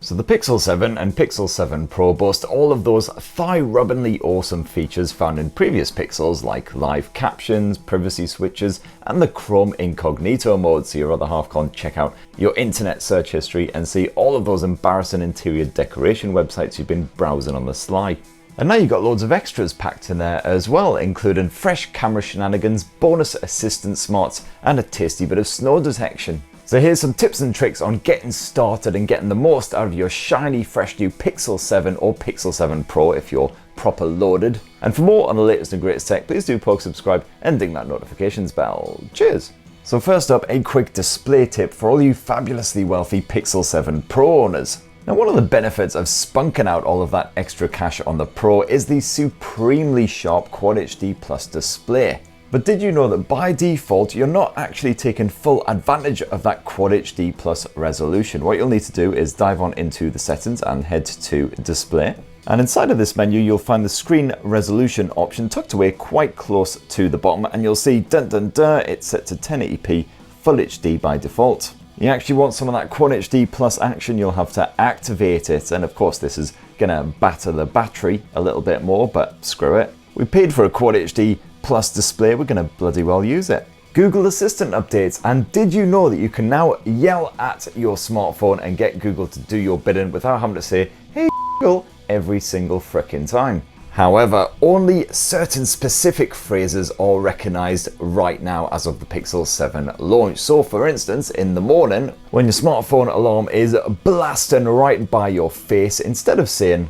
So the Pixel 7 and Pixel 7 Pro boast all of those thigh-rubbingly awesome features found in previous Pixels like live captions, privacy switches, and the Chrome incognito mode, so your other half can't check out your internet search history and see all of those embarrassing interior decoration websites you've been browsing on the sly. And now you've got loads of extras packed in there as well, including fresh camera shenanigans, bonus assistant smarts, and a tasty bit of snore detection. So here's some tips and tricks on getting started and getting the most out of your shiny, fresh new Pixel 7 or Pixel 7 Pro if you're proper loaded. And for more on the latest and greatest tech, please do poke subscribe and ding that notifications bell. Cheers! So first up, a quick display tip for all you fabulously wealthy Pixel 7 Pro owners. Now, one of the benefits of spunking out all of that extra cash on the Pro is the supremely sharp Quad HD Plus display. But did you know that by default, you're not actually taking full advantage of that Quad HD Plus resolution? What you'll need to do is dive on into the settings and head to display. And inside of this menu, you'll find the screen resolution option tucked away quite close to the bottom. And you'll see, dun dun dun, it's set to 1080p Full HD by default. You actually want some of that Quad HD Plus action, you'll have to activate it. And of course, this is gonna batter the battery a little bit more, but screw it. We paid for a Quad HD Plus display, we're gonna bloody well use it. Google Assistant updates, and did you know that you can now yell at your smartphone and get Google to do your bidding without having to say, hey Google, every single frickin' time? However, only certain specific phrases are recognized right now as of the Pixel 7 launch. So for instance, in the morning, when your smartphone alarm is blasting right by your face, instead of saying,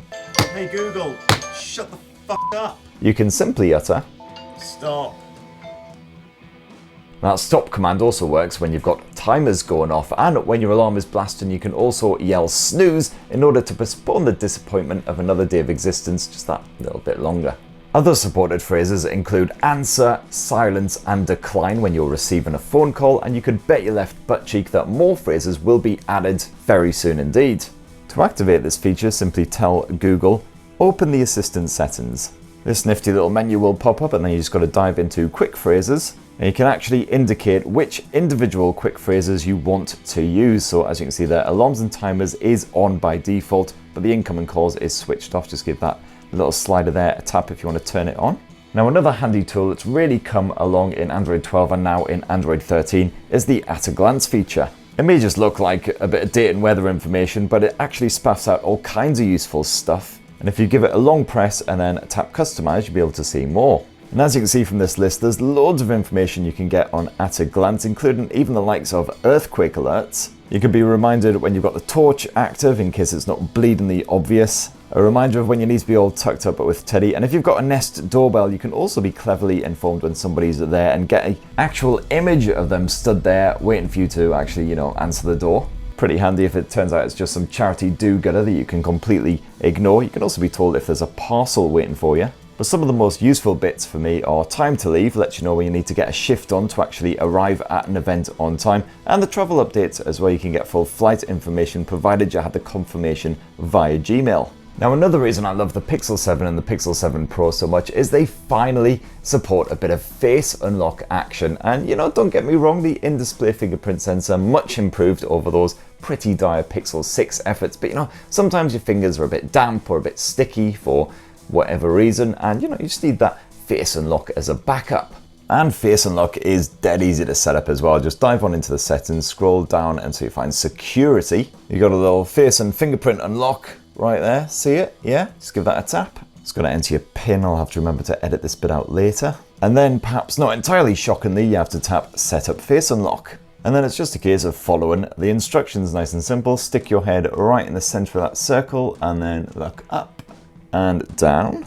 hey Google, shut the fuck up, you can simply utter, stop. That stop command also works when you've got timers going off, and when your alarm is blasting you can also yell snooze in order to postpone the disappointment of another day of existence just that little bit longer. Other supported phrases include answer, silence, and decline when you're receiving a phone call, and you could bet your left butt cheek that more phrases will be added very soon indeed. To activate this feature, simply tell Google, open the assistant settings. This nifty little menu will pop up and then you just got to dive into quick phrases. And you can actually indicate which individual quick phrases you want to use. So as you can see there, alarms and timers is on by default, but the incoming calls is switched off. Just give that little slider there a tap if you want to turn it on. Now another handy tool that's really come along in Android 12 and now in Android 13 is the at a glance feature. It may just look like a bit of date and weather information, but it actually spaffs out all kinds of useful stuff. And if you give it a long press and then tap customize, you'll be able to see more. And as you can see from this list, there's loads of information you can get on at a glance, including even the likes of earthquake alerts. You can be reminded when you've got the torch active in case it's not bleedingly obvious. A reminder of when you need to be all tucked up with Teddy. And if you've got a Nest doorbell, you can also be cleverly informed when somebody's there and get an actual image of them stood there waiting for you to actually, answer the door. Pretty handy if it turns out it's just some charity do-gooder that you can completely ignore. You can also be told if there's a parcel waiting for you. But some of the most useful bits for me are time to leave, lets you know when you need to get a shift on to actually arrive at an event on time, and the travel updates as well. You can get full flight information provided you had the confirmation via Gmail. Now another reason I love the Pixel 7 and the Pixel 7 Pro so much is they finally support a bit of face unlock action. And don't get me wrong, the in-display fingerprint sensor much improved over those pretty dire Pixel 6 efforts, but sometimes your fingers are a bit damp or a bit sticky for whatever reason, and you just need that face unlock as a backup. And face unlock is dead easy to set up as well. Just dive on into the settings, scroll down until you find security. You got a little face and fingerprint unlock right there. See it? Yeah? Just give that a tap. It's got to enter your PIN. I'll have to remember to edit this bit out later. And then, perhaps not entirely shockingly, you have to tap set up face unlock. And then it's just a case of following the instructions, nice and simple. Stick your head right in the center of that circle and then look up and down.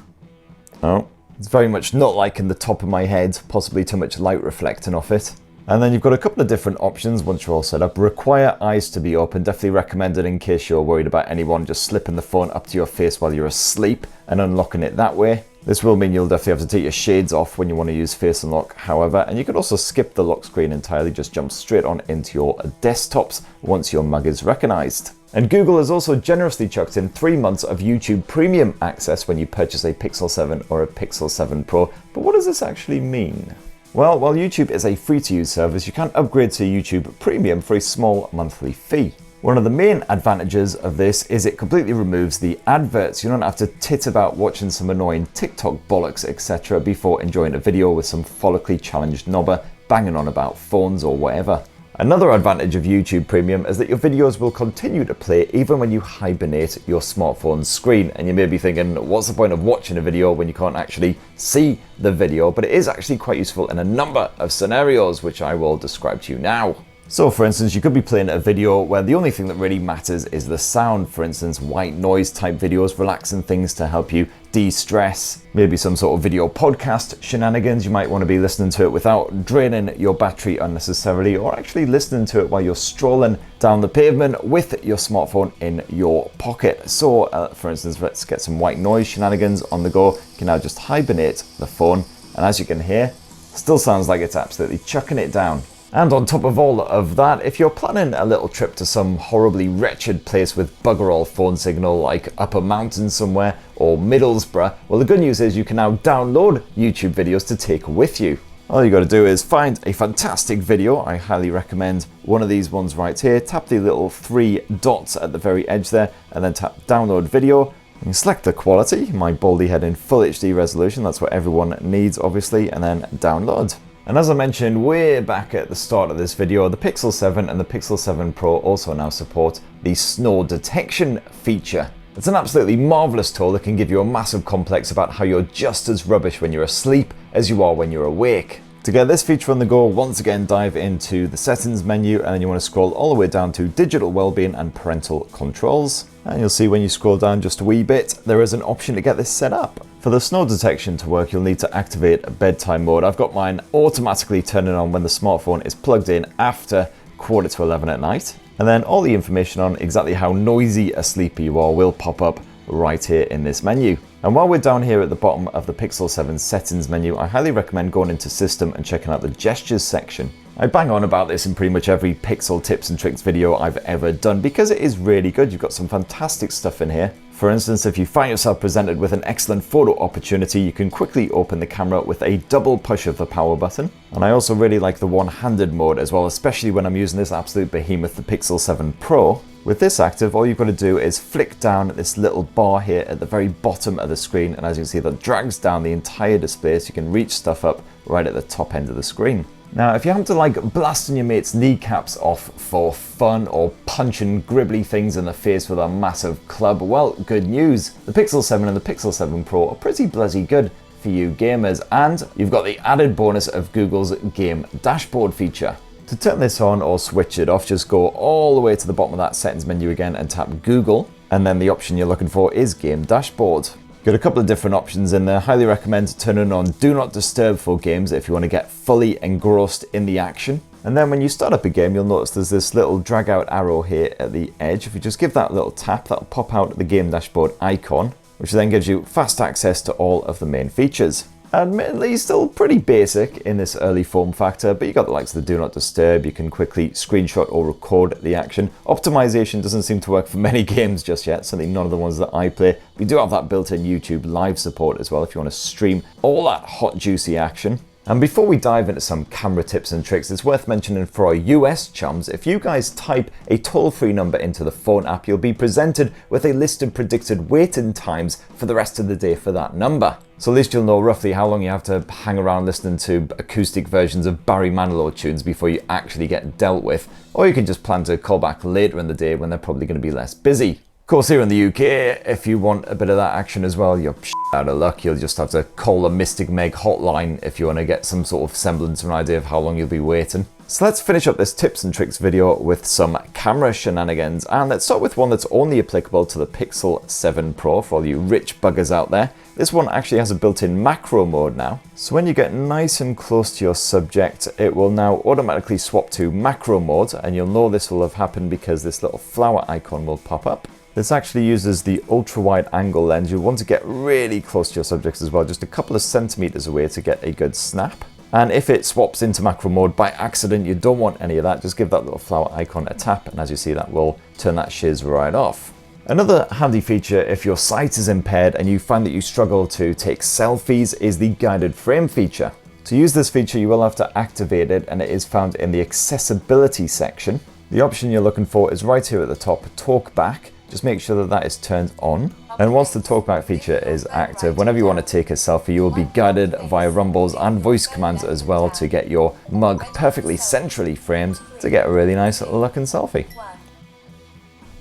Oh, it's very much not like in the top of my head, possibly too much light reflecting off it. And then you've got a couple of different options once you're all set up. Require eyes to be open, definitely recommended in case you're worried about anyone just slipping the phone up to your face while you're asleep and unlocking it that way. This will mean you'll definitely have to take your shades off when you want to use face unlock, however, and you could also skip the lock screen entirely, just jump straight on into your desktops once your mug is recognized. And Google has also generously chucked in 3 months of YouTube Premium access when you purchase a Pixel 7 or a Pixel 7 Pro. But what does this actually mean? Well, while YouTube is a free-to-use service, you can upgrade to YouTube Premium for a small monthly fee. One of the main advantages of this is it completely removes the adverts. You don't have to tit about watching some annoying TikTok bollocks, etc. before enjoying a video with some follically challenged knobber banging on about phones or whatever. Another advantage of YouTube Premium is that your videos will continue to play even when you hibernate your smartphone's screen. And you may be thinking, what's the point of watching a video when you can't actually see the video? But it is actually quite useful in a number of scenarios, which I will describe to you now. So for instance, you could be playing a video where the only thing that really matters is the sound. For instance, white noise type videos, relaxing things to help you de-stress. Maybe some sort of video podcast shenanigans. You might want to be listening to it without draining your battery unnecessarily, or actually listening to it while you're strolling down the pavement with your smartphone in your pocket. So for instance, let's get some white noise shenanigans on the go. You can now just hibernate the phone, and as you can hear, still sounds like it's absolutely chucking it down. And on top of all of that, if you're planning a little trip to some horribly wretched place with bugger all phone signal like up a mountain somewhere or Middlesbrough, well, the good news is you can now download YouTube videos to take with you. All you got to do is find a fantastic video. I highly recommend one of these ones right here. Tap the little 3 dots at the very edge there and then tap download video. You can select the quality, my baldy head in full HD resolution, that's what everyone needs obviously, and then download. And as I mentioned way back at the start of this video, the Pixel 7 and the Pixel 7 Pro also now support the Snore Detection feature. It's an absolutely marvelous tool that can give you a massive complex about how you're just as rubbish when you're asleep as you are when you're awake. To get this feature on the go, once again dive into the settings menu, and then you want to scroll all the way down to digital wellbeing and parental controls. And you'll see when you scroll down just a wee bit, there is an option to get this set up. For the snore detection to work, you'll need to activate bedtime mode. I've got mine automatically turning on when the smartphone is plugged in after 11:15 at night. And then all the information on exactly how noisy a sleeper you are will pop up right here in this menu. And while we're down here at the bottom of the Pixel 7 settings menu, I highly recommend going into system and checking out the gestures section. I bang on about this in pretty much every Pixel tips and tricks video I've ever done because it is really good. You've got some fantastic stuff in here. For instance, if you find yourself presented with an excellent photo opportunity, you can quickly open the camera with a double push of the power button. And I also really like the one-handed mode as well, especially when I'm using this absolute behemoth, the Pixel 7 Pro. With this active, all you've got to do is flick down this little bar here at the very bottom of the screen, and as you can see, that drags down the entire display so you can reach stuff up right at the top end of the screen. Now, if you happen to like blasting your mate's kneecaps off for fun or punching gribbly things in the face with a massive club, well, good news. The Pixel 7 and the Pixel 7 Pro are pretty bloody good for you gamers, and you've got the added bonus of Google's Game Dashboard feature. To turn this on or switch it off, just go all the way to the bottom of that settings menu again and tap Google, and then the option you're looking for is Game Dashboard. Got a couple of different options in there. Highly recommend turning on Do Not Disturb for games if you want to get fully engrossed in the action. And then when you start up a game, you'll notice there's this little drag out arrow here at the edge. If you just give that a little tap, that'll pop out the Game Dashboard icon, which then gives you fast access to all of the main features. Admittedly, still pretty basic in this early form factor, but you got the likes of the Do Not Disturb. You can quickly screenshot or record the action. Optimization doesn't seem to work for many games just yet, certainly none of the ones that I play. We do have that built-in YouTube live support as well if you want to stream all that hot, juicy action. And before we dive into some camera tips and tricks, it's worth mentioning for our US chums, if you guys type a toll-free number into the phone app, you'll be presented with a list of predicted waiting times for the rest of the day for that number. So at least you'll know roughly how long you have to hang around listening to acoustic versions of Barry Manilow tunes before you actually get dealt with. Or you can just plan to call back later in the day when they're probably going to be less busy. Of course, here in the UK, if you want a bit of that action as well, you're out of luck. You'll just have to call the Mystic Meg hotline if you want to get some sort of semblance of an idea of how long you'll be waiting. So let's finish up this tips and tricks video with some camera shenanigans, and let's start with one that's only applicable to the Pixel 7 Pro for all you rich buggers out there. This one actually has a built-in macro mode now. So when you get nice and close to your subject, it will now automatically swap to macro mode, and you'll know this will have happened because this little flower icon will pop up. This actually uses the ultra-wide angle lens. You'll want to get really close to your subjects as well, just a couple of centimeters away to get a good snap. And if it swaps into macro mode by accident, you don't want any of that. Just give that little flower icon a tap, and as you see, that will turn that shiz right off. Another handy feature if your sight is impaired and you find that you struggle to take selfies is the guided frame feature. To use this feature, you will have to activate it, and it is found in the accessibility section. The option you're looking for is right here at the top, talk back. Just make sure that that is turned on. And once the talkback feature is active, whenever you want to take a selfie, you will be guided via rumbles and voice commands as well to get your mug perfectly centrally framed to get a really nice looking selfie.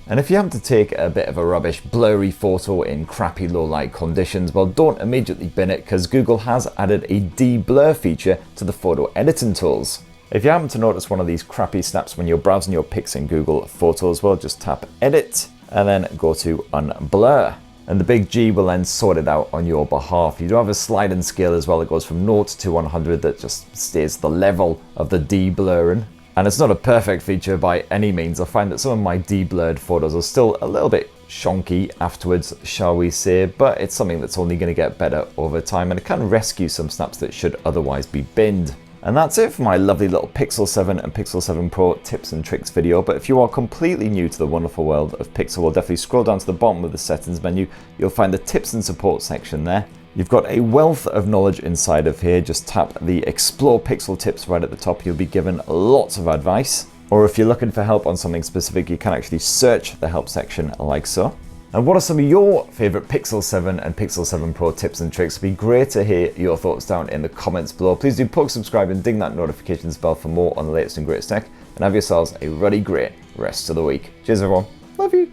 And if you happen to take a bit of a rubbish blurry photo in crappy low light conditions, well, don't immediately bin it, because Google has added a de-blur feature to the photo editing tools. If you happen to notice one of these crappy snaps when you're browsing your pics in Google Photos, well, just tap edit and then go to unblur. And the big G will then sort it out on your behalf. You do have a sliding scale as well. It goes from 0 to 100 that just stays the level of the de-blurring. And it's not a perfect feature by any means. I find that some of my de-blurred photos are still a little bit shonky afterwards, shall we say, but it's something that's only going to get better over time, and it can rescue some snaps that should otherwise be binned. And that's it for my lovely little Pixel 7 and Pixel 7 Pro tips and tricks video. But if you are completely new to the wonderful world of Pixel, well, definitely scroll down to the bottom of the settings menu. You'll find the tips and support section there. You've got a wealth of knowledge inside of here. Just tap the Explore Pixel tips right at the top. You'll be given lots of advice. Or if you're looking for help on something specific, you can actually search the help section like so. And what are some of your favorite Pixel 7 and Pixel 7 Pro tips and tricks? It'd be great to hear your thoughts down in the comments below. Please do poke, subscribe and ding that notifications bell for more on the latest and greatest tech. And have yourselves a ruddy great rest of the week. Cheers everyone. Love you.